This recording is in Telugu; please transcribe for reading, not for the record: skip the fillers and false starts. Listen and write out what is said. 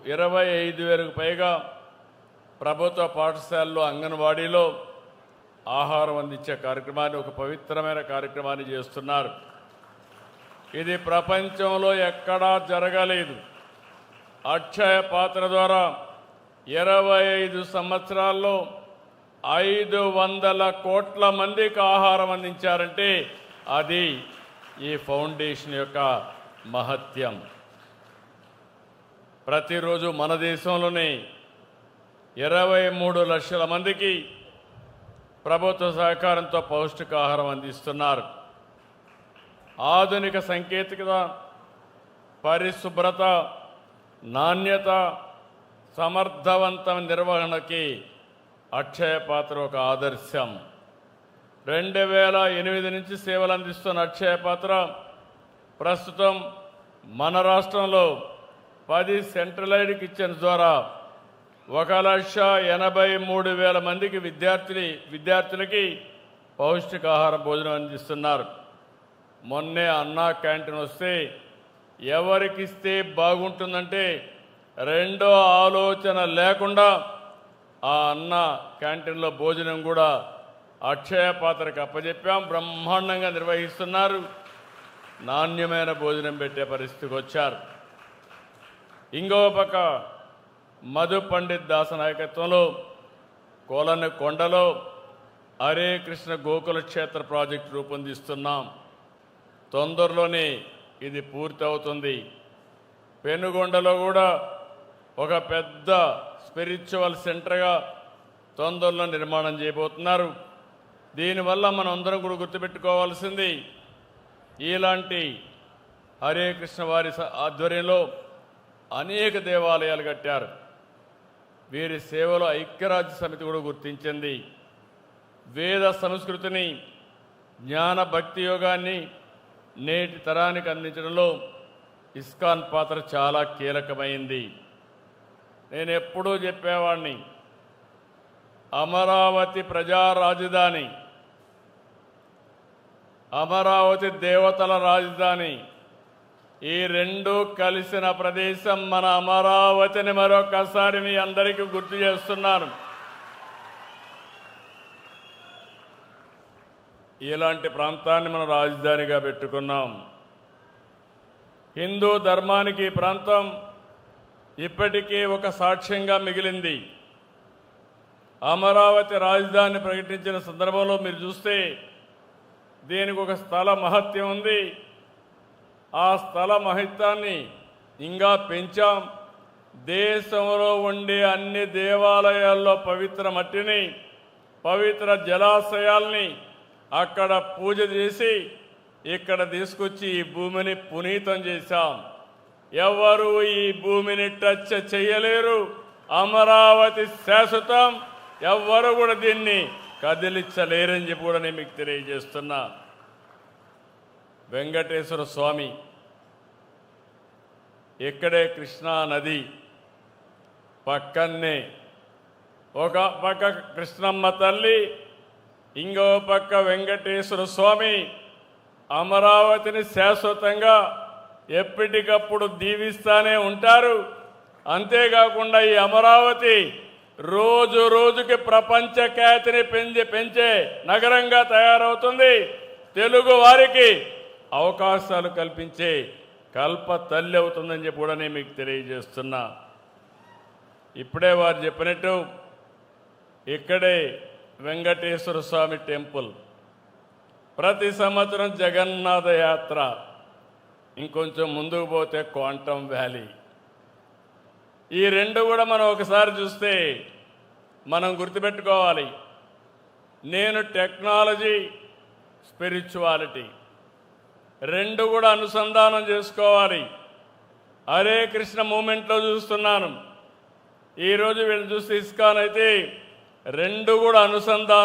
25,000కు పైగా ప్రభుత్వ పాఠశాలల్లో అంగన్వాడీలో ఆహారం అందించే కార్యక్రమాన్ని ఒక పవిత్రమైన కార్యక్రమాన్ని చేస్తున్నారు. ఇది ప్రపంచంలో ఎక్కడా జరగలేదు. అక్షయ పాత్ర ద్వారా 25 సంవత్సరాల్లో 500 కోట్ల మందికి ఆహారం అందించారంటే అది ఈ ఫౌండేషన్ యొక్క మహత్యం. ప్రతిరోజు మన దేశంలోనే 23 లక్షల మందికి ప్రభుత్వ సహకారంతో పౌష్టికాహారం అందిస్తున్నారు. ఆధునిక సాంకేతికత, పరిశుభ్రత, నాణ్యత, సమర్థవంతం నిర్వహణకి అక్షయ పాత్ర ఒక ఆదర్శం. 2008 నుంచి సేవలు అందిస్తున్న అక్షయ పాత్ర ప్రస్తుతం మన రాష్ట్రంలో 10 సెంట్రలైజ్డ్ కిచెన్స్ ద్వారా 1,83,000 మందికి విద్యార్థులకి పౌష్టికాహార భోజనం అందిస్తున్నారు. మొన్నే అన్నా క్యాంటీన్ వస్తే ఎవరికిస్తే బాగుంటుందంటే రెండో ఆలోచన లేకుండా ఆ అన్న క్యాంటీన్లో భోజనం కూడా అక్షయ పాత్రకు అప్పచెప్పాం. బ్రహ్మాండంగా నిర్వహిస్తున్నారు. నాణ్యమైన భోజనం పెట్టే పరిస్థితికి వచ్చారు. ఇంకో పక్క మధు పండిత్ దాస్ నాయకత్వంలో కొండలో హరే కృష్ణ గోకుల క్షేత్ర ప్రాజెక్టు రూపొందిస్తున్నాం. తొందరలోనే ఇది పూర్తి అవుతుంది. పెనుగొండలో కూడా ఒక పెద్ద స్పిరిచువల్ సెంటర్గా తొందరలో నిర్మాణం చేయబోతున్నారు. దీనివల్ల మనం అందరం కూడా గుర్తుపెట్టుకోవాల్సింది, ఇలాంటి హరే కృష్ణ వారి ఆధ్వర్యంలో అనేక దేవాలయాలు కట్టారు. వీరి సేవలో ఐక్యరాజ్య సమితి కూడా గుర్తించింది. వేద సంస్కృతిని, జ్ఞాన భక్తి యోగాన్ని నేటి తరానికి అందించడంలో ఇస్కాన్ పాత్ర చాలా కీలకమైంది. నేను ఎప్పుడూ చెప్పేవాడిని, అమరావతి ప్రజా రాజధాని, అమరావతి దేవతల రాజధాని, ఈ రెండు కలిసిన ప్రదేశం మన అమరావతిని మరొకసారి మీ అందరికీ గుర్తు చేస్తున్నాను. ఇలాంటి ప్రాంతాన్ని మనం రాజధానిగా పెట్టుకున్నాం. హిందూ ధర్మానికి ఈ ప్రాంతం ఇప్పటికీ ఒక సాక్ష్యంగా మిగిలింది. అమరావతి రాజధాని ప్రకటించిన సందర్భంలో మీరు చూస్తే దీనికి ఒక స్థల మహత్యం ఉంది. ఆ స్థల మహత్యాన్ని ఇంకా పెంచాం. దేశంలో ఉండే అన్ని దేవాలయాల్లో పవిత్ర మట్టిని, పవిత్ర జలాశయాల్ని అక్కడ పూజ చేసి ఇక్కడ తీసుకొచ్చి ఈ భూమిని పునీతం చేశాం. ఎవరు ఈ భూమిని టచ్ చేయలేరు. అమరావతి శాశ్వతం. ఎవ్వరు కూడా దీన్ని కదిలించలేరని చెప్పి కూడా నేను మీకు తెలియజేస్తున్నా. వెంకటేశ్వర స్వామి ఇక్కడే కృష్ణా నది పక్కనే, ఒక పక్క కృష్ణమ్మ తల్లి, ఇంకో పక్క వెంకటేశ్వర స్వామి అమరావతిని శాశ్వతంగా ఎప్పటికప్పుడు దీవిస్తానే ఉంటారు. అంతేకాకుండా ఈ అమరావతి రోజు రోజుకి ప్రపంచ ఖ్యాతిని పెంచే నగరంగా తయారవుతుంది. తెలుగు వారికి అవకాశాలు కల్పించే కల్ప తల్లి అవుతుందని చెప్పి కూడా నేను మీకు తెలియజేస్తున్నా. ఇప్పుడే వారు చెప్పినట్టు ఇక్కడే వెంకటేశ్వర స్వామి టెంపుల్, ప్రతి సంవత్సరం జగన్నాథ యాత్ర, ఇంకొంచెం ముందుకు పోతే క్వాంటమ్ వ్యాలీ. ఈ రెండు కూడా మనం ఒకసారి చూస్తే మనం గుర్తుపెట్టుకోవాలి. నేను టెక్నాలజీ, స్పిరిచువాలిటీ రెండు కూడా అనుసంధానం చేసుకోవాలి. హరే కృష్ణ మూమెంట్లో చూస్తున్నాను. ఈరోజు వీళ్ళు చూస్తే ఇస్కాన్ అయితే రెండు కూడా అనుసంధానం